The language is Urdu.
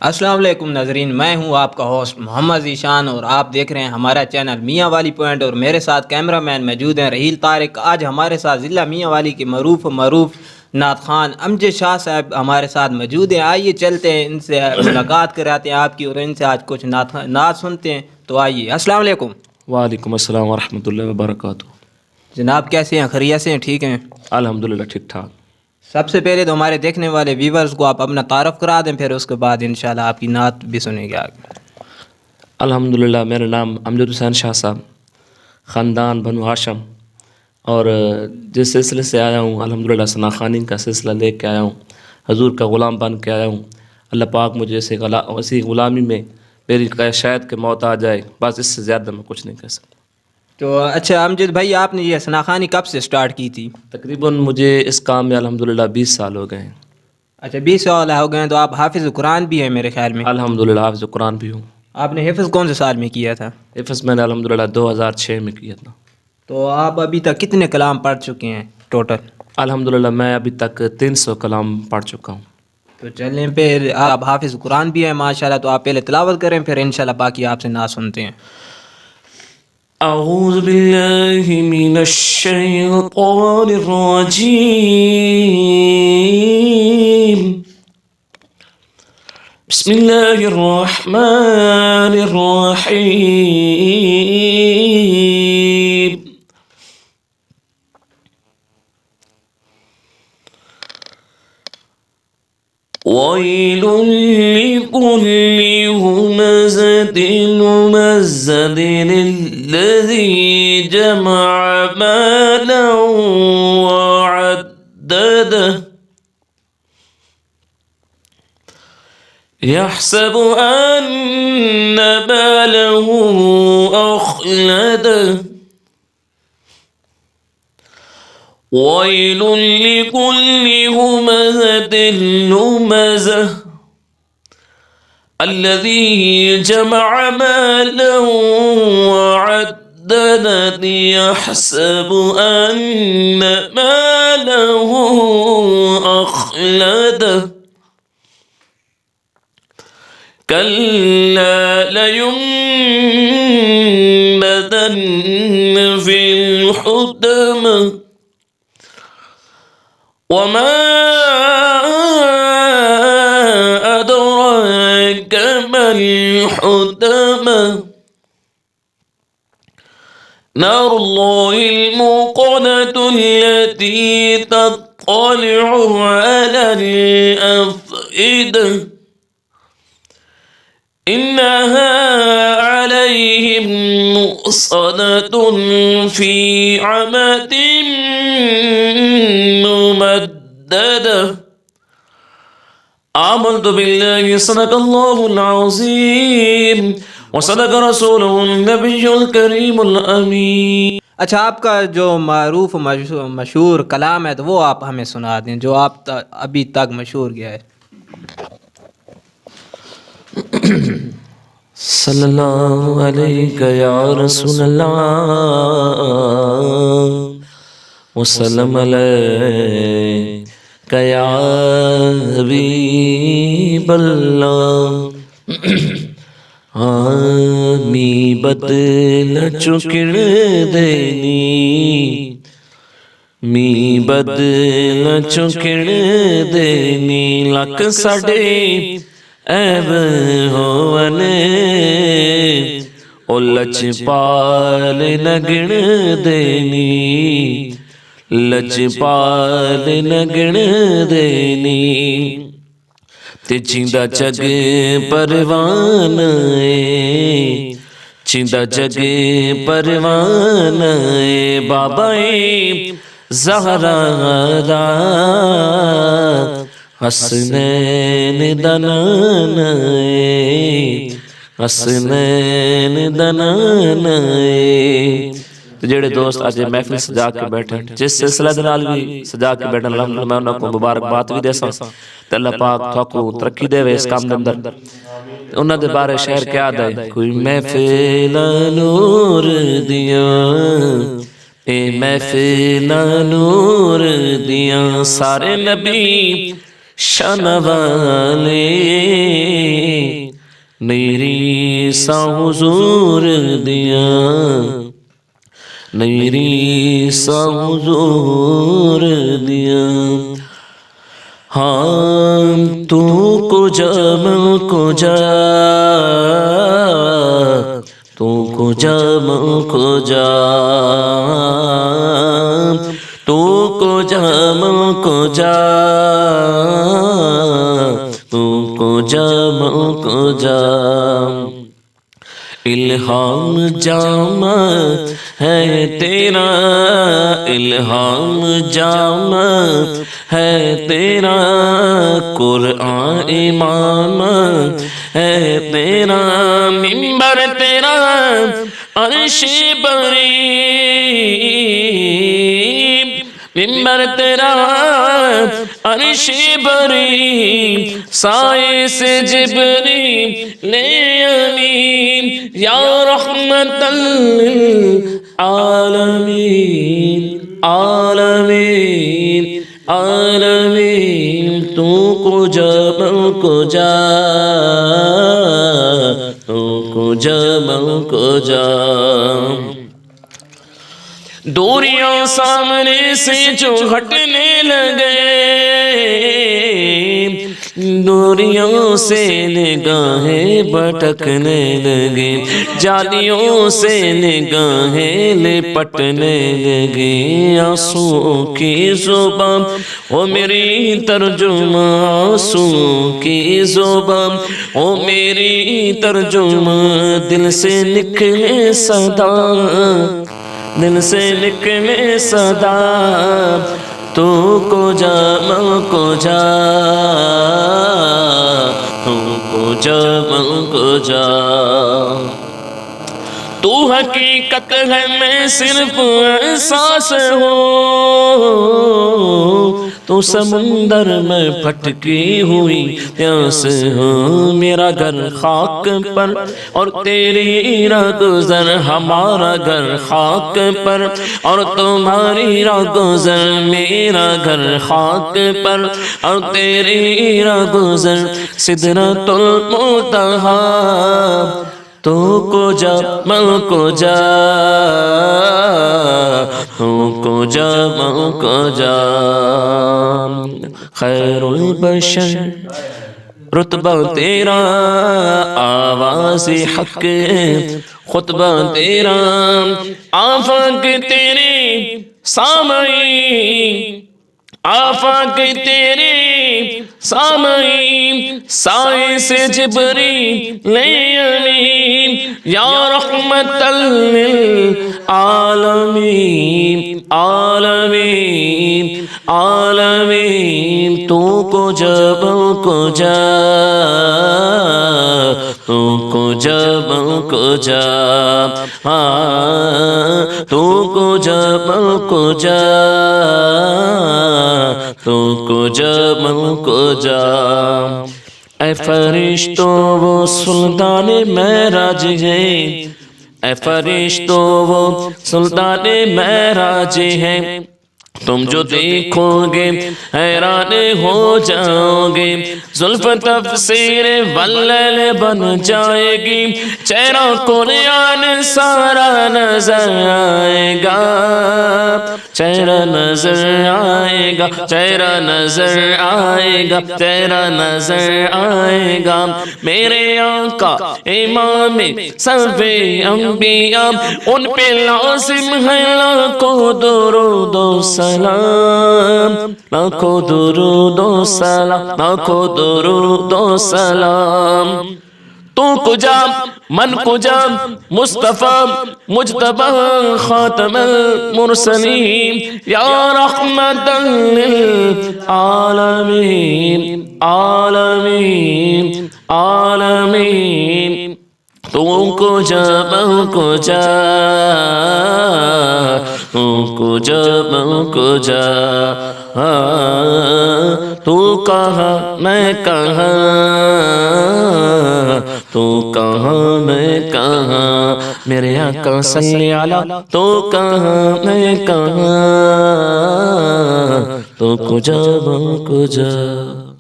السلام علیکم ناظرین، میں ہوں آپ کا ہوسٹ محمد ذیشان اور آپ دیکھ رہے ہیں ہمارا چینل میاں والی پوائنٹ، اور میرے ساتھ کیمرہ مین موجود ہیں رحیل طارق۔ آج ہمارے ساتھ ضلع میاں والی کے معروف نعت خوان امجد شاہ صاحب ہمارے ساتھ موجود ہیں۔ آئیے چلتے ہیں ان سے ملاقات کراتے ہیں آپ کی، اور ان سے آج کچھ نعت سنتے ہیں۔ تو آئیے۔ السلام علیکم۔ وعلیکم السلام ورحمۃ اللہ وبرکاتہ۔ جناب کیسے ہیں؟ خیریت سے ہیں؟ ٹھیک ہیں؟ الحمدللہ ٹھیک ٹھاک۔ سب سے پہلے تو ہمارے دیکھنے والے ویورز کو آپ اپنا تعارف کرا دیں، پھر اس کے بعد انشاءاللہ آپ کی نعت بھی سنیں گے آگے۔ الحمدللہ، میرا نام امجد حسین شاہ صاحب، خاندان بنو ہاشم، اور جس سلسلے سے آیا ہوں الحمدللہ ثنا خوانی کا سلسلہ لے کے آیا ہوں، حضور کا غلام بن کے آیا ہوں۔ اللہ پاک مجھے اسی غلامی میں میری شاید کہ موت آ جائے، بس اس سے زیادہ میں کچھ نہیں کہہ سکتا۔ تو اچھا امجد بھائی، آپ نے یہ ثنا خوانی کب سے سٹارٹ کی تھی؟ تقریباً مجھے اس کام میں الحمدللہ 20 سال ہو گئے ہیں۔ اچھا 20 سال ہو گئے ہیں، تو آپ حافظ قرآن بھی ہیں میرے خیال میں؟ الحمدللہ حافظ قرآن بھی ہوں۔ آپ نے حفظ کون سے سال میں کیا تھا؟ حفظ میں نے الحمدللہ 2006 میں کیا تھا۔ تو آپ ابھی تک کتنے کلام پڑھ چکے ہیں ٹوٹل؟ الحمدللہ میں ابھی تک 300 کلام پڑھ چکا ہوں۔ تو چلیں، پھر آپ حافظ قرآن بھی ہیں ماشاءاللہ، تو آپ پہلے تلاوت کریں، پھر انشاءاللہ باقی آپ سے نعت سنتے ہیں۔ اعوذ باللہ من الشیطان الرجیم، بسم اللہ الرحمن الرحیم، ویل لکل ہمزۃ لمزۃ الذی جمع مالا وعددہ یحسب ان مالہ اخلدہ، ویل لکل ہمزۃ لمزہ الذی جمع مالا وعددہ یحسب ان مالہ اخلدہ، کلا لینبذن فی الحطمہ، وما أدراك ما الحطمة، نار الله الموقدة التي تطلع على الأفئدة، إنها عليهم مؤصدة في عمد ممددة۔ آمنت بالله صدق الله العظيم وصدق رسوله النبي الكريم الأمين۔ اچھا، آپ کا جو معروف مشہور کلام ہے تو وہ آپ ہمیں سنا دیں، جو آپ ابھی تک مشہور گیا ہے۔ صلی اللہ علیہ یا رسول اللہ وسلم علیہ یا حبیب اللہ، می بدل چکڑ دینی، می بدل چکڑ دینی، لک ساڈے ایب ہونے، او لجپال نگن دینی، لجپال نگن دینی، تے چیندا جگ پروان اے، چیندا جگ پروان اے، بابا زہرا دا حسنین دنان اے، حسنین دنان اے۔ تو جڑے دوست آج محفل سجا کے بیٹھے، جس سلسلہ دنال بھی سجا کے بیٹھے، الحمدللہ میں انہوں کو مبارک بات بھی دے سکتا، تے اللہ پاک تھوکو ترقی دے وے اس کام دے اندر۔ انہوں دے بارے شہر کیا دے، کوئی محفل نور دیا، اے محفل نور دیا، سارے نبی شان والے میری سا حضور دیا میری سا حضور دیا ہاں تو کو جمع کو جا تو کو جمع کو جا تو کو جمع کو جا تو کو جمع کو جا الہام جامع ہے تیرا الہام جامع ہے تیرا قرآن امام ہے تیرا منبر تیرا عرش بری منبر تیرا عرش بری سائے سے جبریل امین یا رحمت للعالمین عالمین عالمین تو کو جمع کو جا تو کو جمع کو جا دوریاں سامنے سے جو ہٹنے لگے دوریوں سے نگاہیں بھٹکنے لگے جالیوں سے نگاہیں لپٹنے لگے آنسوؤں کی زبان او میری ترجمہ آنسوؤں کی زبان او میری ترجمہ دل سے نکلے صدا دل سے نکلے صدا تو کو جمع کو جا تو کو جمع کو جا تو حقیقت ہے میں صرف احساس ہوں تو سمندر میں پھٹکی ہوئی پیاس ہوں میرا گھر خاک پر اور تیری راہ گزر ہمارا گھر خاک پر اور تمہاری راہ گزر میرا گھر خاک پر اور تیری راہ گزر سدرۃ المنتہا تو کو جمع کو جا تو کو جمع کو جا خیر البشر رتبہ تیرا آواز حق خطبہ تیرا آفاق تیرے سامعین آفاق تیرے سامعین سائے سے جبریل امین یا رحمت للعالمین عالمین عالمین تو کو جمع کو جا تو کو جمع کو جا تو کو جمع کو جا تو کو جمع کو جا اے فرشتوں وہ سلطان معراج ہے اے فرشتوں وہ سلطان معراج ہے تم جو دیکھو گے حیران ہو جاؤ گے زلف تفسیر واللیل بن جائے گی چہرہ قرآن سارا نظر آئے گا چہرہ نظر آئے گا چہرہ نظر آئے گا چہرہ نظر آئے گا میرے آقا امام سب انبیاء ان پہ لازم ہے لاکھوں درود و سلام لاکھوں درود و سلام لاکھوں درود و سلام تو کجا من کجا مصطفیٰ مجتبی خاتم المرسلین یا رحمت للعالمین عالمین عالمین تو کو جمع کو جا تو کو جمع کو جا تو کہاں میں کہاں تو کہاں میں کہاں میرے آقا صلی علی تو کہاں میں کہاں تو کو جمع کو جا